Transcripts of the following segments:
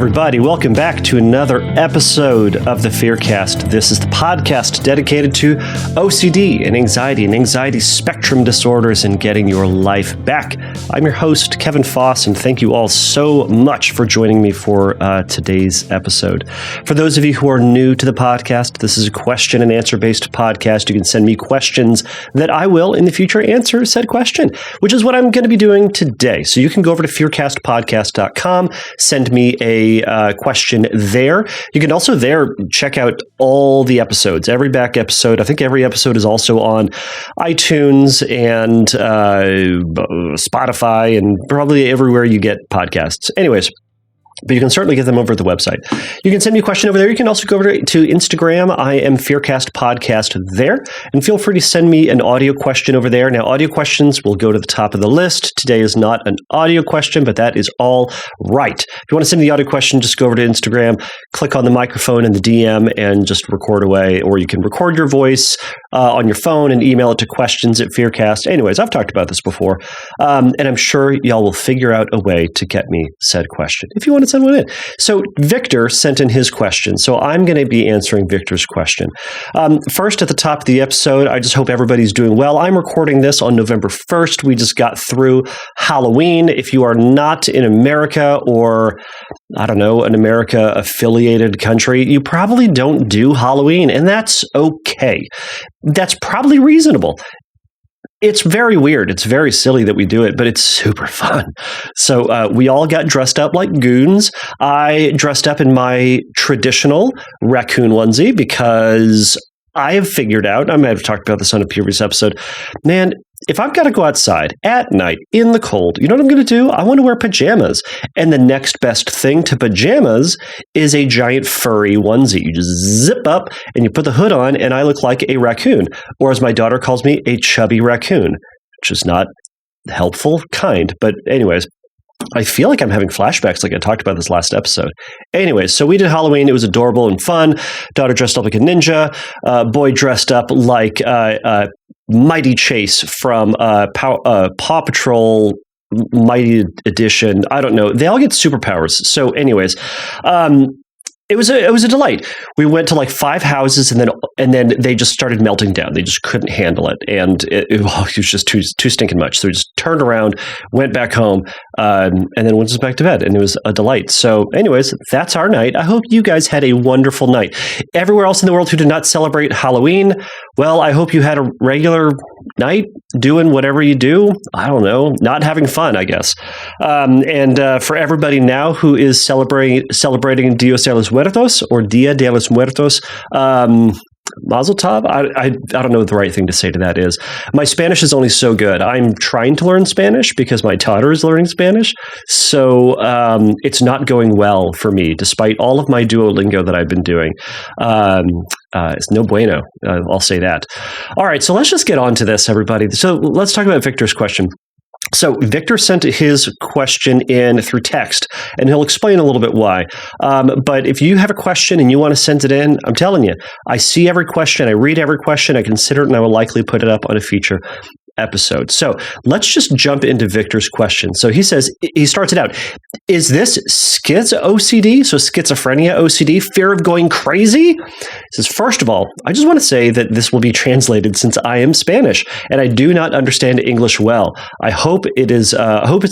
everybody. Welcome back to another episode of the Fearcast. This is the podcast dedicated to OCD and anxiety spectrum disorders and getting your life back. I'm your host, Kevin Foss, and thank you all so much for joining me for today's episode. For those of you who are new to the podcast, this is a question and answer based podcast. You can send me questions that I will in the future answer said question, which is what I'm going to be doing today. So you can go over to fearcastpodcast.com, send me a question there. You can also there check out all the episodes, every back episode. I think every episode is also on iTunes and Spotify and probably everywhere you get podcasts. Anyways, but you can certainly get them over at the website. You can send me a question over there. You can also go over to Instagram. I am Fearcast Podcast there. And feel free to send me an audio question over there. Now, audio questions will go to the top of the list. Today is not an audio question, but that is all right. If you want to send me the audio question, just go over to Instagram, click on the microphone in the DM, and just record away. Or you can record your voice on your phone and email it to questions@Fearcast. Anyways, I've talked about this before. And I'm sure y'all will figure out a way to get me said question. If you want to send one in. So Victor sent in his question. So I'm going to be answering Victor's question. First, at the top of the episode, I just hope everybody's doing well. I'm recording this on November 1st. We just got through Halloween. If you are not in America or, I don't know, an America-affiliated country, you probably don't do Halloween, and that's okay. That's probably reasonable. It's very weird. It's very silly that we do it, but it's super fun. So we all got dressed up like goons. I dressed up in my traditional raccoon onesie because I have figured out, I might have talked about this on a previous episode, man, if I've got to go outside at night in the cold, you know what I'm going to do? I want to wear pajamas. And the next best thing to pajamas is a giant furry onesie. You just zip up and you put the hood on and I look like a raccoon. Or as my daughter calls me, a chubby raccoon, which is not helpful, kind. But anyways, I feel like I'm having flashbacks like I talked about this last episode. Anyways, so we did Halloween. It was adorable and fun. Daughter dressed up like a ninja. Boy dressed up like Mighty Chase from Paw Patrol Mighty Edition. I don't know. They all get superpowers. So anyways, it was a delight. We went to like 5 houses and then they just started melting down. They just couldn't handle it. And it was just too stinking much. So we just turned around, went back home, and then went back to bed. And it was a delight. So anyways, that's our night. I hope you guys had a wonderful night. Everywhere else in the world who did not celebrate Halloween, well, I hope you had a regular night doing whatever you do. I don't know, not having fun, I guess. And for everybody now who is celebrating Dios de los Muertos or Dia de los Muertos, Mazel tov. I don't know what the right thing to say to that is. My Spanish is only so good. I'm trying to learn Spanish because my daughter is learning Spanish. So it's not going well for me, despite all of my Duolingo that I've been doing. It's no bueno. I'll say that. All right. So let's just get on to this, everybody. So let's talk about Victor's question. So Victor sent his question in through text, and he'll explain a little bit why. But if you have a question and you want to send it in, I'm telling you, I see every question, I read every question, I consider it, and I will likely put it up on a future episode. So let's just jump into Victor's question. So he says, he starts it out, is this OCD? So schizophrenia OCD, fear of going crazy? He says, first of all, I just want to say that this will be translated since I am Spanish and I do not understand English well. I hope it's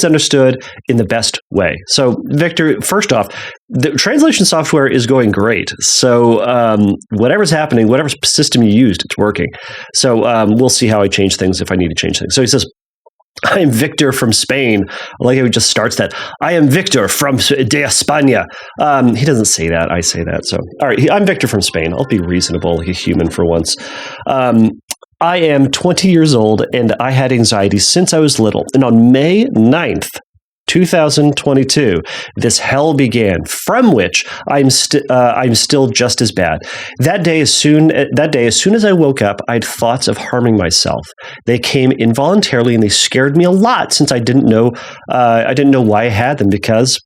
understood in the best way. So Victor, first off, the translation software is going great. So whatever's happening, whatever system you used, it's working. So we'll see how I change things if I need to change things. So he says, I am Victor from Spain. I like how he just starts that. I am Victor from de España. He doesn't say that. I say that. So, all right. I'm Victor from Spain. I'll be reasonable, human for once. I am 20 years old and I had anxiety since I was little. And on May 9th, 2022, this hell began, from which I'm still just as bad. That day, as soon as I woke up, I had thoughts of harming myself. They came involuntarily, and they scared me a lot since I didn't know why I had them because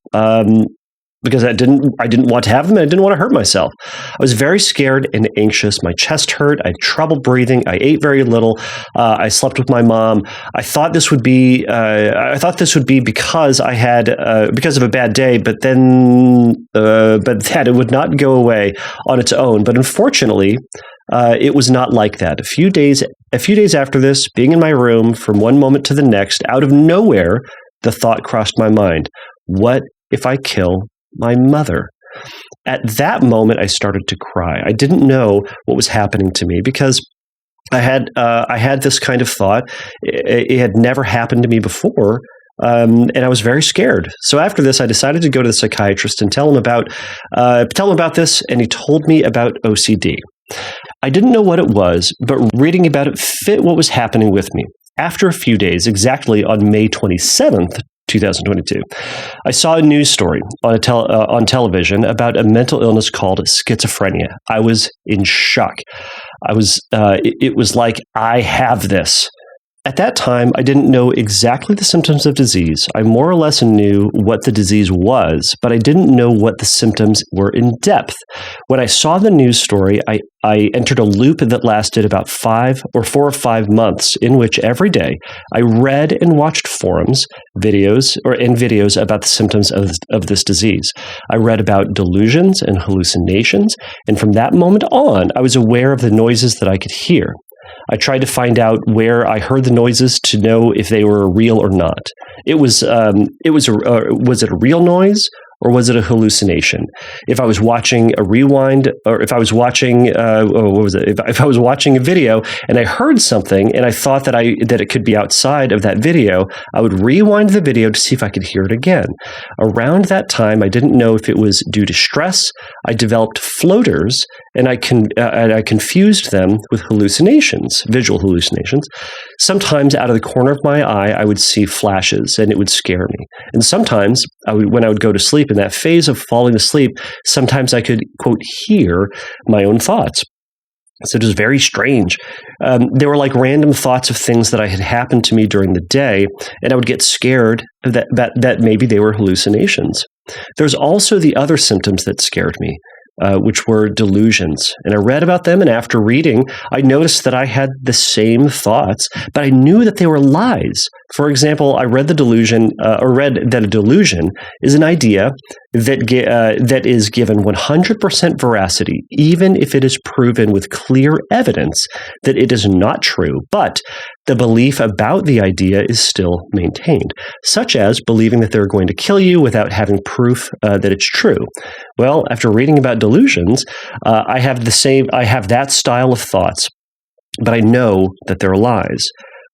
because I didn't want to have them and I didn't want to hurt myself. I was very scared and anxious. My chest hurt. I had trouble breathing. I ate very little. I slept with my mom. I thought this would be because I had because of a bad day, but that it would not go away on its own. But unfortunately, it was not like that. A few days after this, being in my room from one moment to the next, out of nowhere, the thought crossed my mind: what if I kill my mother? At that moment, I started to cry. I didn't know what was happening to me because I had this kind of thought. It had never happened to me before, and I was very scared. So after this, I decided to go to the psychiatrist and tell him about this, and he told me about OCD. I didn't know what it was, but reading about it fit what was happening with me. After a few days, exactly on May 27th, 2022, I saw a news story on television about a mental illness called schizophrenia. I was in shock. It was like, I have this. At that time, I didn't know exactly the symptoms of disease. I more or less knew what the disease was, but I didn't know what the symptoms were in depth. When I saw the news story, I entered a loop that lasted about 4 or 5 months, in which every day I read and watched forums, videos about the symptoms of this disease. I read about delusions and hallucinations, and from that moment on, I was aware of the noises that I could hear. I tried to find out where I heard the noises to know if they were real or not. Was it a real noise or was it a hallucination? If I was watching a rewind, or if I was watching if I was watching a video and I heard something and I thought that it could be outside of that video, I would rewind the video to see if I could hear it again. Around that time, I didn't know if it was due to stress. I developed floaters, and I confused them with hallucinations, visual hallucinations. Sometimes out of the corner of my eye, I would see flashes, and it would scare me. And sometimes, when I would go to sleep, in that phase of falling asleep, sometimes I could, quote, hear my own thoughts. So it was very strange. They were like random thoughts of things that had happened to me during the day, and I would get scared that maybe they were hallucinations. There's also the other symptoms that scared me, which were delusions. And I read about them, and after reading, I noticed that I had the same thoughts, but I knew that they were lies. For example, I read that a delusion is an idea that is given 100% veracity, even if it is proven with clear evidence that it is not true, but the belief about the idea is still maintained, such as believing that they're going to kill you without having proof that it's true. Well, after reading about delusions, I have that style of thoughts, but I know that they're lies.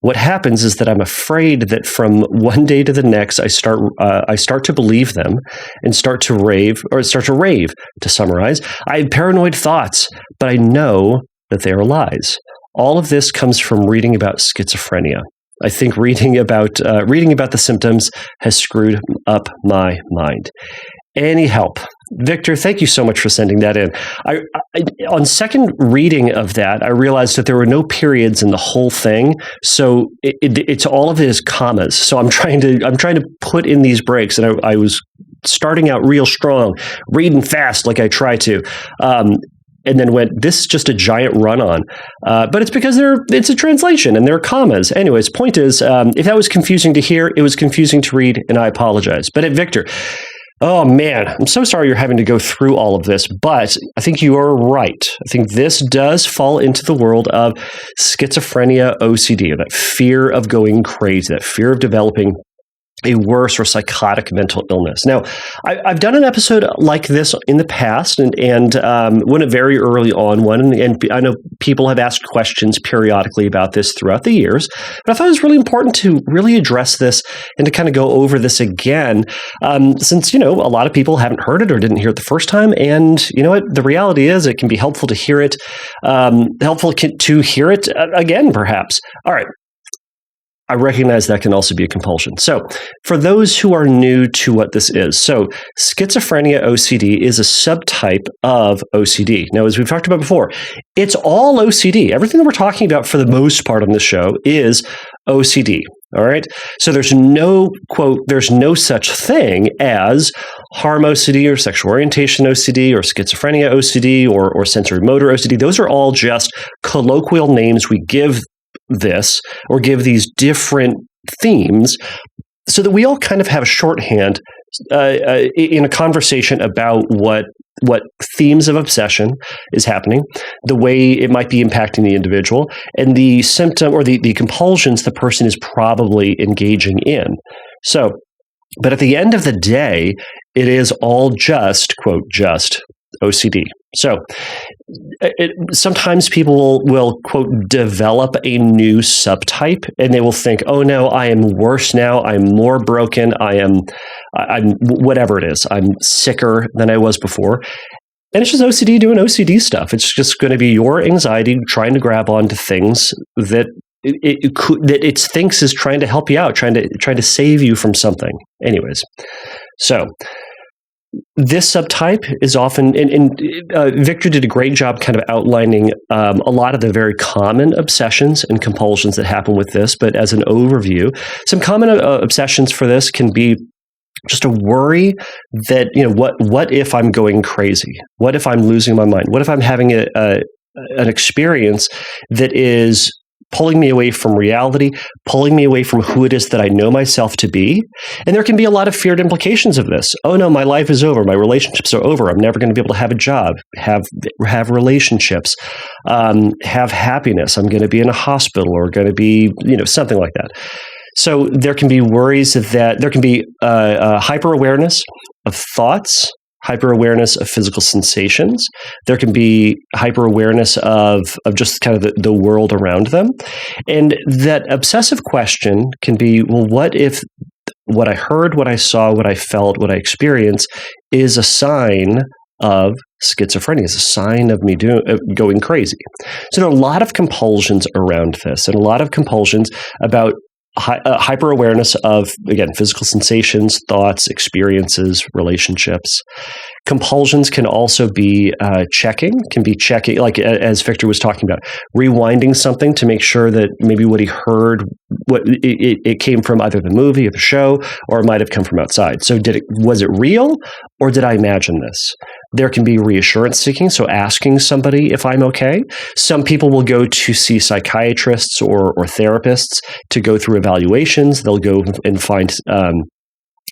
What happens is that I'm afraid that from one day to the next, I start to believe them and start to rave. To summarize, I have paranoid thoughts, but I know that they are lies. All of this comes from reading about schizophrenia. I think reading about the symptoms has screwed up my mind. Any help? Victor, thank you so much for sending that in. On second reading of that, I realized that there were no periods in the whole thing, so it's all of it is commas. So I'm trying to put in these breaks, and I was starting out real strong, reading fast like I try to. And then went, this is just a giant run-on. But it's because it's a translation and there are commas. Anyways, point is, if that was confusing to hear, it was confusing to read, and I apologize. But Victor, oh man, I'm so sorry you're having to go through all of this, but I think you are right. I think this does fall into the world of schizophrenia, OCD, that fear of going crazy, that fear of developing a worse or psychotic mental illness. Now, I've done an episode like this in the past, and one a very early on one, and I know people have asked questions periodically about this throughout the years, but I thought it was really important to really address this and to kind of go over this again, since, a lot of people haven't heard it or didn't hear it the first time, and you know what? The reality is it can be helpful to hear it, again, perhaps. All right. I recognize that can also be a compulsion. So for those who are new to what this is, so schizophrenia OCD is a subtype of OCD. Now, as we've talked about before, it's all OCD. Everything that we're talking about for the most part on this show is OCD. All right. So there's no, quote, there's no such thing as harm OCD or sexual orientation OCD or schizophrenia OCD or sensory motor OCD. Those are all just colloquial names we give this or give these different themes so that we all kind of have a shorthand in a conversation about what themes of obsession is happening, the way it might be impacting the individual, and the symptom or the compulsions the person is probably engaging in. So, but at the end of the day, it is all just, quote, just OCD. So sometimes people will, quote, develop a new subtype and they will think, oh no, I am worse now. I'm more broken. I'm whatever it is. I'm sicker than I was before. And it's just OCD doing OCD stuff. It's just going to be your anxiety trying to grab onto things that it thinks is trying to help you out, trying to save you from something. Anyways, so this subtype is often, and Victor did a great job kind of outlining a lot of the very common obsessions and compulsions that happen with this. But as an overview, some common obsessions for this can be just a worry that, what if I'm going crazy? What if I'm losing my mind? What if I'm having an experience that is pulling me away from reality, pulling me away from who it is that I know myself to be? And there can be a lot of feared implications of this. Oh no, my life is over. My relationships are over. I'm never going to be able to have a job, have relationships, have happiness. I'm going to be in a hospital or going to be, something like that. So there can be worries that there can be hyper-awareness of thoughts, hyper-awareness of physical sensations. There can be hyper-awareness of just kind of the world around them. And that obsessive question can be, well, what if what I heard, what I saw, what I felt, what I experienced is a sign of schizophrenia, is a sign of me going crazy? So there are a lot of compulsions around this and a lot of compulsions about hyper-awareness of, again, physical sensations, thoughts, experiences, relationships. Compulsions can also be checking, like as Victor was talking about, rewinding something to make sure that maybe what he heard, it came from either the movie or the show, or it might have come from outside. So was it real, or did I imagine this? There can be reassurance seeking, so asking somebody if I'm okay. Some people will go to see psychiatrists or therapists to go through evaluations. They'll go and find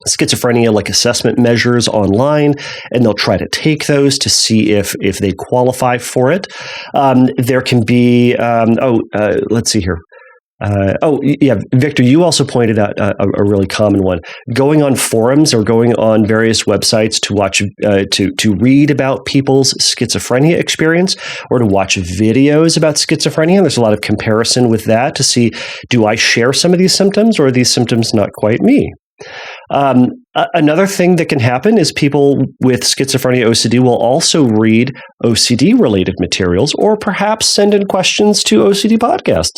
schizophrenia like assessment measures online, and they'll try to take those to see if they qualify for it. There can be, let's see here. Victor, you also pointed out a really common one: going on forums or going on various websites to watch, to read about people's schizophrenia experience, or to watch videos about schizophrenia. There's a lot of comparison with that to see, do I share some of these symptoms, or are these symptoms not quite me? Another thing that can happen is people with schizophrenia OCD will also read OCD-related materials, or perhaps send in questions to OCD podcasts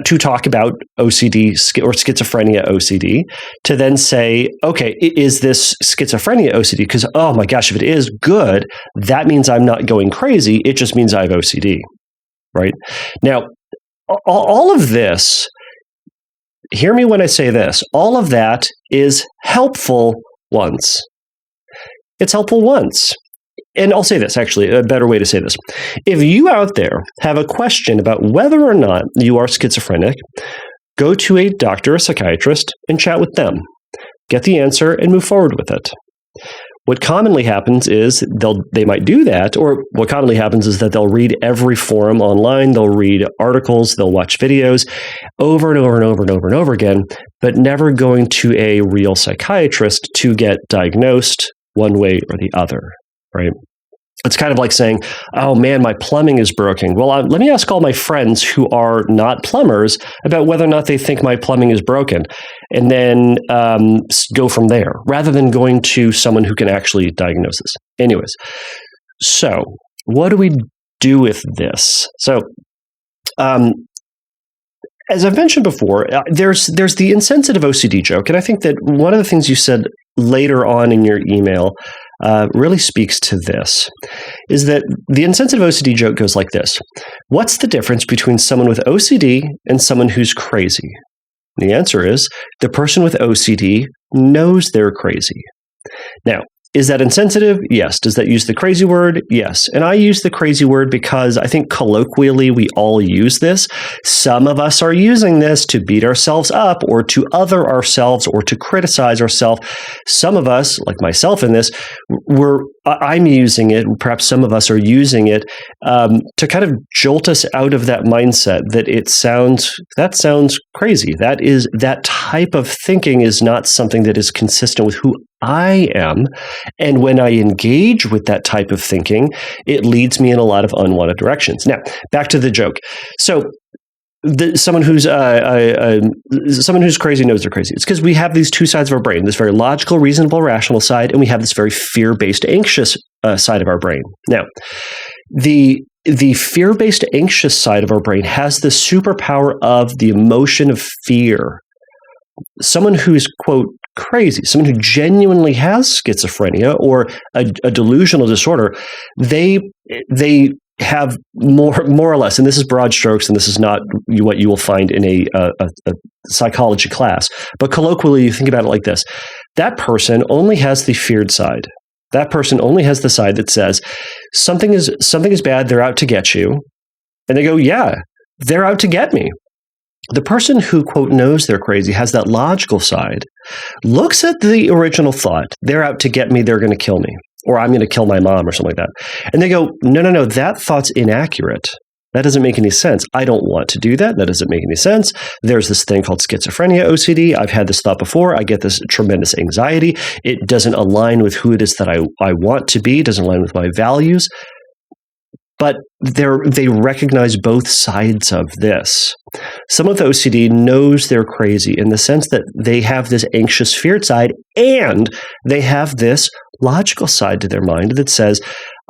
to talk about OCD or schizophrenia OCD, to then say, okay, is this schizophrenia OCD? Because, oh my gosh, if it is, good, that means I'm not going crazy. It just means I have OCD, right? Now, all of this, hear me when I say this, all of that is helpful once. It's helpful once. And I'll say this, actually, a better way to say this. If you out there have a question about whether or not you are schizophrenic, go to a doctor or psychiatrist and chat with them. Get the answer and move forward with it. What commonly happens is they might do that, or what commonly happens is that they'll read every forum online, they'll read articles, they'll watch videos over and over and over and over and over again, but never going to a real psychiatrist to get diagnosed one way or the other, right? It's kind of like saying, oh man, my plumbing is broken. Well, let me ask all my friends who are not plumbers about whether or not they think my plumbing is broken, and then go from there, rather than going to someone who can actually diagnose this. Anyways, so what do we do with this? So, as I've mentioned before, there's the insensitive OCD joke, and I think that one of the things you said later on in your email really speaks to this, is that the insensitive OCD joke goes like this: what's the difference between someone with OCD and someone who's crazy? The answer is the person with OCD knows they're crazy. Now, is that insensitive? Yes. Does that use the crazy word? Yes. And I use the crazy word because I think colloquially we all use this. Some of us are using this to beat ourselves up or to other ourselves or to criticize ourselves. Some of us, like myself in this, I'm using it, perhaps some of us are using it to kind of jolt us out of that mindset that sounds crazy. That type of thinking is not something that is consistent with who I am. And when I engage with that type of thinking, it leads me in a lot of unwanted directions. Now, back to the joke. So someone who's crazy knows they're crazy. It's because we have these two sides of our brain, this very logical, reasonable, rational side, and we have this very fear-based, anxious side of our brain. Now, the fear-based, anxious side of our brain has the superpower of the emotion of fear. Someone who's, quote, crazy, someone who genuinely has schizophrenia or a delusional disorder, they have more or less, and this is broad strokes, and this is not what you will find in a psychology class, but colloquially, you think about it like this. That person only has the feared side. That person only has the side that says, something is bad, they're out to get you. And they go, yeah, they're out to get me. The person who, quote, knows they're crazy has that logical side, looks at the original thought, they're out to get me, they're going to kill me, or I'm going to kill my mom or something like that. And they go, no, that thought's inaccurate. That doesn't make any sense. I don't want to do that. That doesn't make any sense. There's this thing called schizophrenia, OCD. I've had this thought before. I get this tremendous anxiety. It doesn't align with who it is that I want to be. It doesn't align with my values. But they recognize both sides of this. Someone with OCD knows they're crazy in the sense that they have this anxious, feared side, and they have this logical side to their mind that says,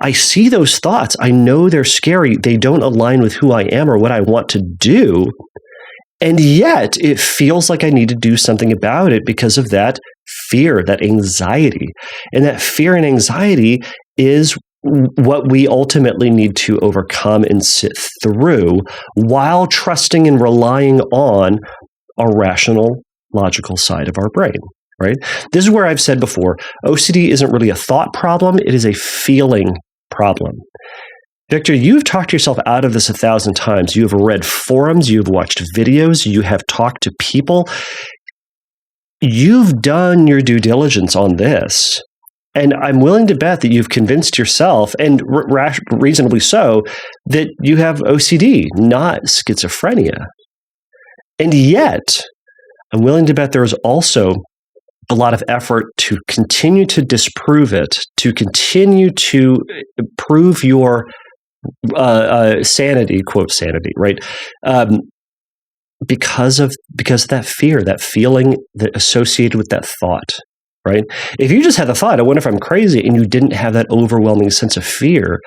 I see those thoughts. I know they're scary. They don't align with who I am or what I want to do. And yet it feels like I need to do something about it because of that fear, that anxiety. And that fear and anxiety is what we ultimately need to overcome and sit through while trusting and relying on a rational, logical side of our brain, right? This is where I've said before, OCD isn't really a thought problem. It is a feeling problem. Victor, you've talked yourself out of this 1,000 times. You have read forums, you've watched videos, you have talked to people. You've done your due diligence on this. And I'm willing to bet that you've convinced yourself, and reasonably so, that you have OCD, not schizophrenia. And yet, I'm willing to bet there is also a lot of effort to continue to disprove it, to continue to prove your sanity, quote sanity, right? Because of that fear, that feeling that associated with that thought. Right? If you just had the thought, I wonder if I'm crazy, and you didn't have that overwhelming sense of fear,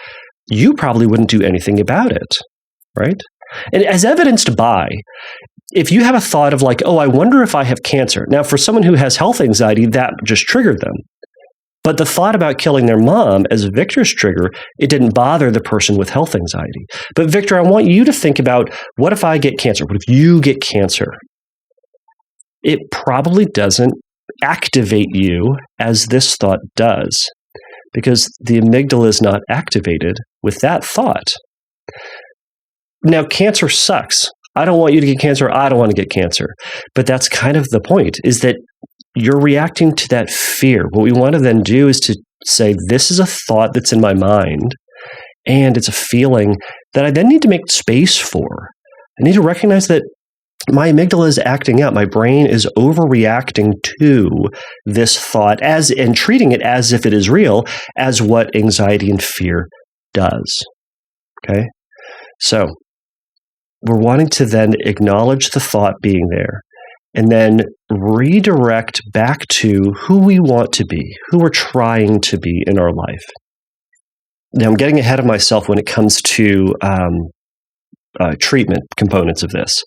you probably wouldn't do anything about it, right? And as evidenced by, if you have a thought of like, oh, I wonder if I have cancer. Now, for someone who has health anxiety, that just triggered them. But the thought about killing their mom as Victor's trigger, it didn't bother the person with health anxiety. But Victor, I want you to think about, what if I get cancer? What if you get cancer? It probably doesn't activate you as this thought does, because the amygdala is not activated with that thought. Now, cancer sucks. I don't want you to get cancer. I don't want to get cancer. But that's kind of the point, is that you're reacting to that fear. What we want to then do is to say, this is a thought that's in my mind, and it's a feeling that I then need to make space for. I need to recognize that my amygdala is acting out. My brain is overreacting to this thought and treating it as if it is real, as what anxiety and fear does. Okay? So we're wanting to then acknowledge the thought being there and then redirect back to who we want to be, who we're trying to be in our life. Now, I'm getting ahead of myself when it comes to treatment components of this.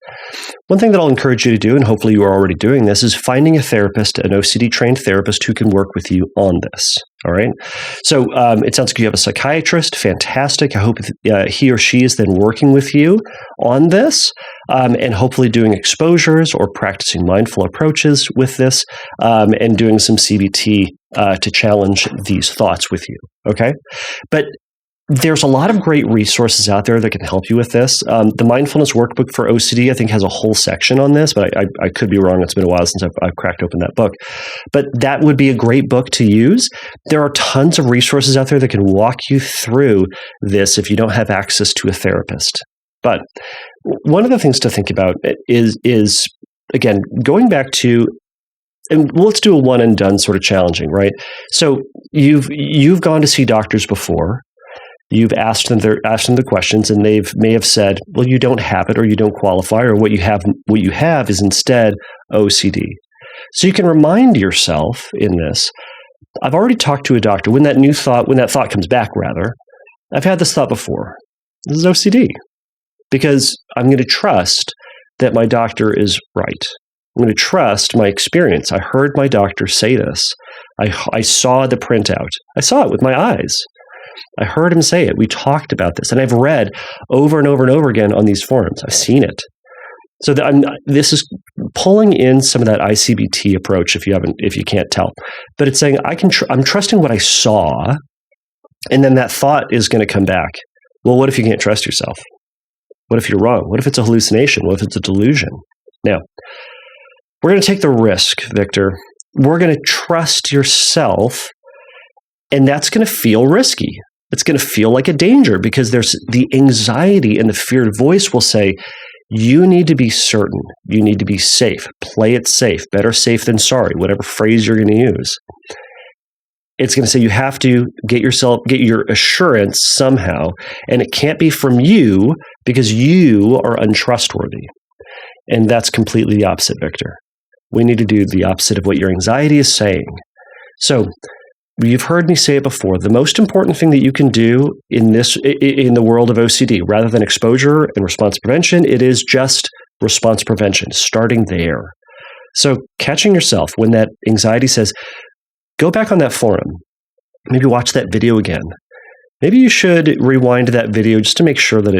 One thing that I'll encourage you to do, and hopefully you are already doing this, is finding a therapist, an OCD-trained therapist who can work with you on this. All right? So it sounds like you have a psychiatrist. Fantastic. I hope he or she is then working with you on this. and hopefully doing exposures or practicing mindful approaches with this, and doing some CBT to challenge these thoughts with you. Okay, but there's a lot of great resources out there that can help you with this. The Mindfulness Workbook for OCD, I think, has a whole section on this, but I could be wrong. It's been a while since I've cracked open that book. But that would be a great book to use. There are tons of resources out there that can walk you through this if you don't have access to a therapist. But one of the things to think about is again, going back to, and let's do a one and done sort of challenging, right? So you've gone to see doctors before. You've asked them the questions, and they may have said, "Well, you don't have it, or you don't qualify, or what you have is instead OCD." So you can remind yourself in this. I've already talked to a doctor when that thought comes back. Rather, I've had this thought before. This is OCD, because I'm going to trust that my doctor is right. I'm going to trust my experience. I heard my doctor say this. I saw the printout. I saw it with my eyes. I heard him say it. We talked about this, and I've read over and over and over again on these forums. I've seen it. So this is pulling in some of that ICBT approach, if you can't tell. But it's saying I'm trusting what I saw, and then that thought is going to come back. Well, what if you can't trust yourself? What if you're wrong? What if it's a hallucination? What if it's a delusion? Now, we're going to take the risk, Victor. We're going to trust yourself. And that's going to feel risky. It's going to feel like a danger, because there's the anxiety, and the feared voice will say, you need to be certain. You need to be safe. Play it safe. Better safe than sorry, whatever phrase you're going to use. It's going to say you have to get your assurance somehow, and it can't be from you because you are untrustworthy. And that's completely the opposite, Victor. We need to do the opposite of what your anxiety is saying. So, you've heard me say it before. The most important thing that you can do in the world of OCD, rather than exposure and response prevention, it is just response prevention, starting there. So catching yourself when that anxiety says, go back on that forum, maybe watch that video again. Maybe you should rewind that video just to make sure that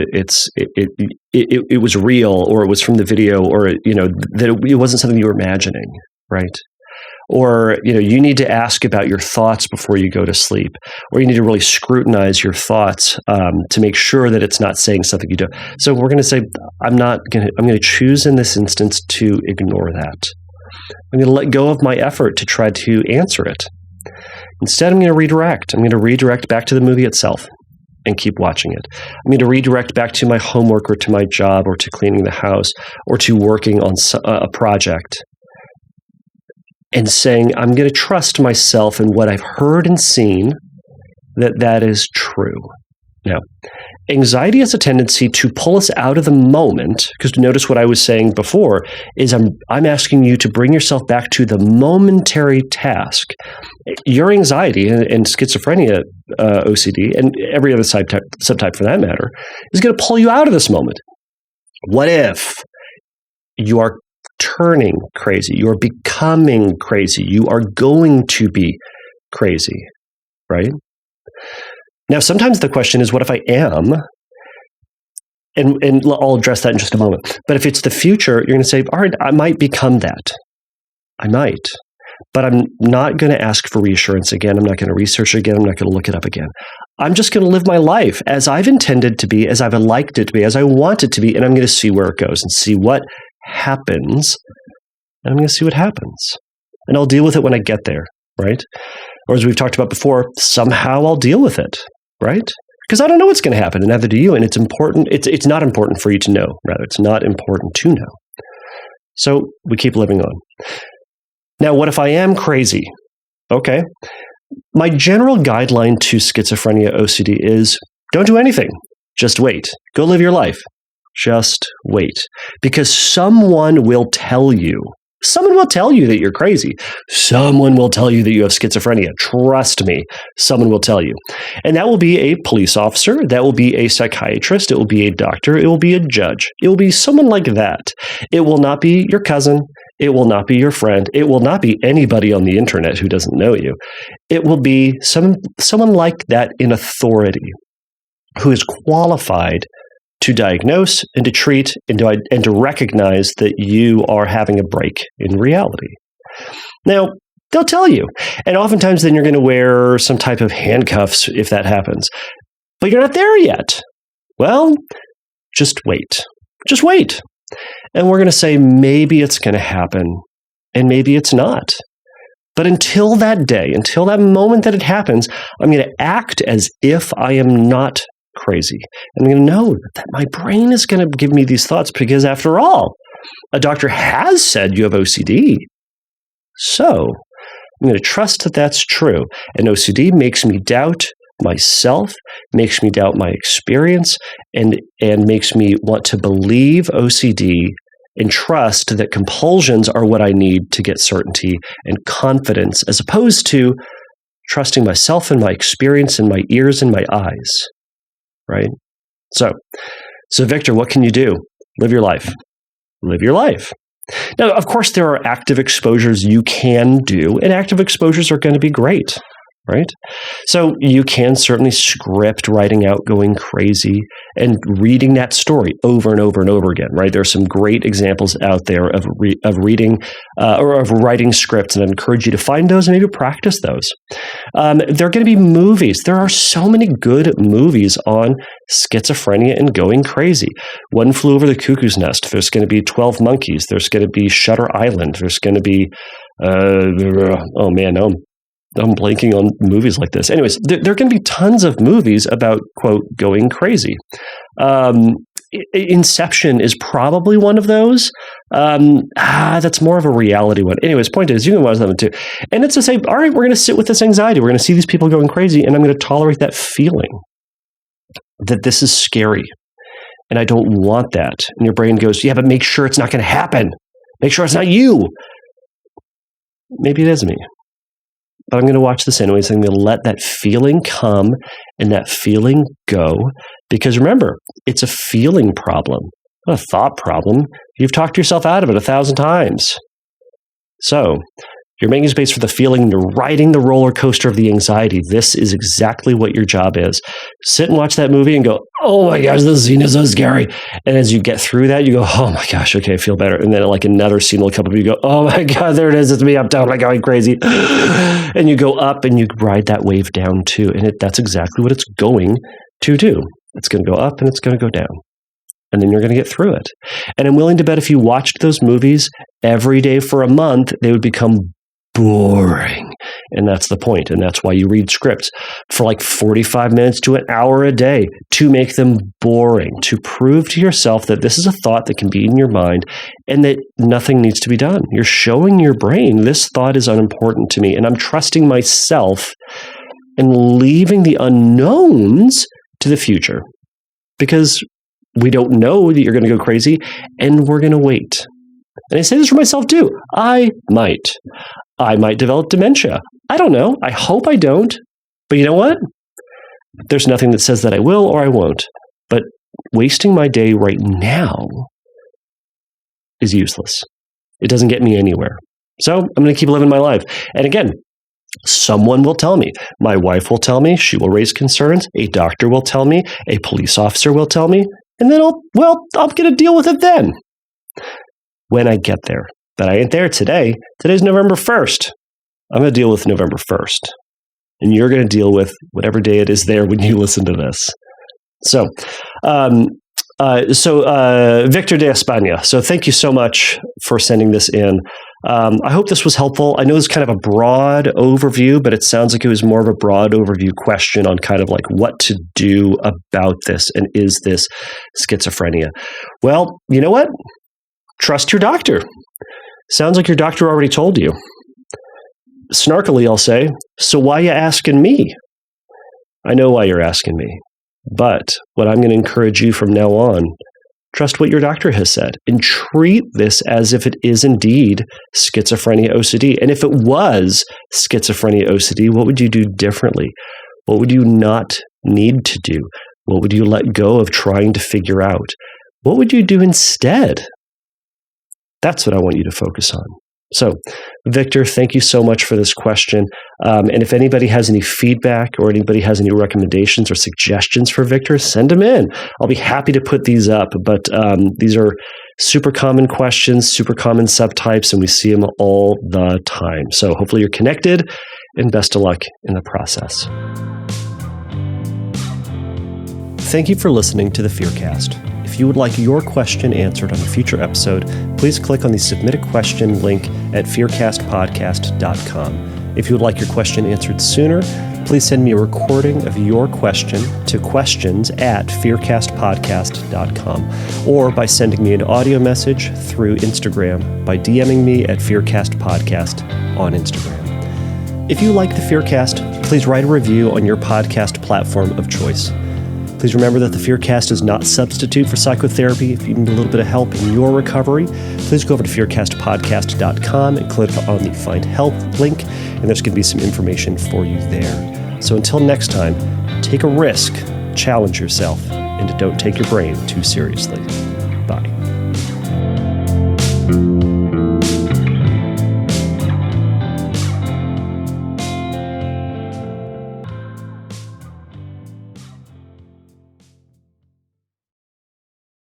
it was real, or it was from the video, or that it wasn't something you were imagining, right? Or, you need to ask about your thoughts before you go to sleep, or you need to really scrutinize your thoughts to make sure that it's not saying something you don't. So we're going to say, I'm going to choose in this instance to ignore that. I'm going to let go of my effort to try to answer it. Instead, I'm going to redirect. I'm going to redirect back to the movie itself and keep watching it. I'm going to redirect back to my homework, or to my job, or to cleaning the house, or to working on a project. And saying, I'm going to trust myself in what I've heard and seen, that is true. Now, anxiety has a tendency to pull us out of the moment, because notice what I was saying before, is I'm asking you to bring yourself back to the momentary task. Your anxiety and schizophrenia, OCD, and every other subtype for that matter, is going to pull you out of this moment. What if you are turning crazy? You are becoming crazy. You are going to be crazy, right? Now, sometimes the question is, what if I am? And I'll address that in just a moment. But if it's the future, you're going to say, all right, I might become that. I might. But I'm not going to ask for reassurance again. I'm not going to research again. I'm not going to look it up again. I'm just going to live my life as I've intended to be, as I've liked it to be, as I want it to be, and I'm going to see where it goes and see what happens, and I'm going to see what happens. And I'll deal with it when I get there, right? Or as we've talked about before, somehow I'll deal with it, right? Because I don't know what's going to happen, and neither do you, and it's important. It's not important for you to know, rather. It's not important to know. So we keep living on. Now, what if I am crazy? Okay. My general guideline to schizophrenia OCD is don't do anything. Just wait. Go live your life. Just wait. Because someone will tell you. Someone will tell you that you're crazy. Someone will tell you that you have schizophrenia. Trust me, someone will tell you. And that will be a police officer. That will be a psychiatrist. It will be a doctor. It will be a judge. It will be someone like that. It will not be your cousin. It will not be your friend. It will not be anybody on the internet who doesn't know you. It will be someone like that in authority who is qualified to diagnose and to treat and to recognize that you are having a break in reality. Now, they'll tell you. And oftentimes then you're going to wear some type of handcuffs if that happens. But you're not there yet. Well, just wait. Just wait. And we're going to say maybe it's going to happen and maybe it's not. But until that day, until that moment that it happens, I'm going to act as if I am not crazy. And I'm going to know that my brain is going to give me these thoughts because after all, a doctor has said you have OCD. So I'm going to trust that that's true. And OCD makes me doubt myself, makes me doubt my experience, and makes me want to believe OCD and trust that compulsions are what I need to get certainty and confidence, as opposed to trusting myself and my experience and my ears and my eyes, right? So Victor, what can you do? Live your life. Live your life. Now, of course, there are active exposures you can do, and active exposures are going to be great, right? So you can certainly script writing out going crazy and reading that story over and over and over again, right? There are some great examples out there of reading or of writing scripts, and I encourage you to find those and maybe practice those. There are going to be movies. There are so many good movies on schizophrenia and going crazy. One Flew Over the Cuckoo's Nest. There's going to be 12 Monkeys. There's going to be Shutter Island. There's going to be, I'm blanking on movies like this. Anyways, there are going to be tons of movies about, quote, going crazy. Inception is probably one of those. That's more of a reality one. Anyways, point is, you can watch that one too. And it's to say, all right, we're going to sit with this anxiety. We're going to see these people going crazy, and I'm going to tolerate that feeling that this is scary. And I don't want that. And your brain goes, yeah, but make sure it's not going to happen. Make sure it's not you. Maybe it is me. But I'm going to watch this anyways. I'm going to let that feeling come and that feeling go. Because remember, it's a feeling problem, not a thought problem. You've talked yourself out of it 1,000 times. So you're making space for the feeling. You're riding the roller coaster of the anxiety. This is exactly what your job is. Sit and watch that movie and go, oh my gosh, this scene is so scary. And as you get through that, you go, oh my gosh, okay, I feel better. And then like another scene will come up and you go, oh my God, there it is. It's me. I'm totally going crazy. And you go up and you ride that wave down too. And that's exactly what it's going to do. It's going to go up and it's going to go down. And then you're going to get through it. And I'm willing to bet if you watched those movies every day for a month, they would become boring. And that's the point. And that's why you read scripts for like 45 minutes to an hour a day to make them boring, to prove to yourself that this is a thought that can be in your mind and that nothing needs to be done. You're showing your brain this thought is unimportant to me. And I'm trusting myself and leaving the unknowns to the future because we don't know that you're going to go crazy and we're going to wait. And I say this for myself too. I might develop dementia. I don't know. I hope I don't. But you know what? There's nothing that says that I will or I won't. But wasting my day right now is useless. It doesn't get me anywhere. So I'm going to keep living my life. And again, someone will tell me. My wife will tell me. She will raise concerns. A doctor will tell me. A police officer will tell me. And then I'll get to deal with it then. When I get there. But I ain't there today. Today's November 1st. I'm going to deal with November 1st. And you're going to deal with whatever day it is there when you listen to this. So Victor de España. So thank you so much for sending this in. I hope this was helpful. I know it's kind of a broad overview, but it sounds like it was more of a broad overview question on kind of like what to do about this. And is this schizophrenia? Well, you know what? Trust your doctor. Sounds like your doctor already told you. Snarkily, I'll say, so why you asking me? I know why you're asking me. But what I'm going to encourage you from now on, trust what your doctor has said and treat this as if it is indeed schizophrenia OCD. And if it was schizophrenia OCD, what would you do differently? What would you not need to do? What would you let go of trying to figure out? What would you do instead? That's what I want you to focus on. So, Victor, thank you so much for this question. And if anybody has any feedback or anybody has any recommendations or suggestions for Victor, send them in. I'll be happy to put these up. But these are super common questions, super common subtypes, and we see them all the time. So hopefully you're connected, and best of luck in the process. Thank you for listening to the Fearcast. If you would like your question answered on a future episode, please click on the Submit a Question link at fearcastpodcast.com. If you would like your question answered sooner, please send me a recording of your question to questions@fearcastpodcast.com or by sending me an audio message through Instagram by DMing me at fearcastpodcast on Instagram. If you like the Fearcast, please write a review on your podcast platform of choice. Please remember that the Fearcast is not a substitute for psychotherapy. If you need a little bit of help in your recovery, please go over to fearcastpodcast.com and click on the Find Help link, and there's going to be some information for you there. So until next time, take a risk, challenge yourself, and don't take your brain too seriously.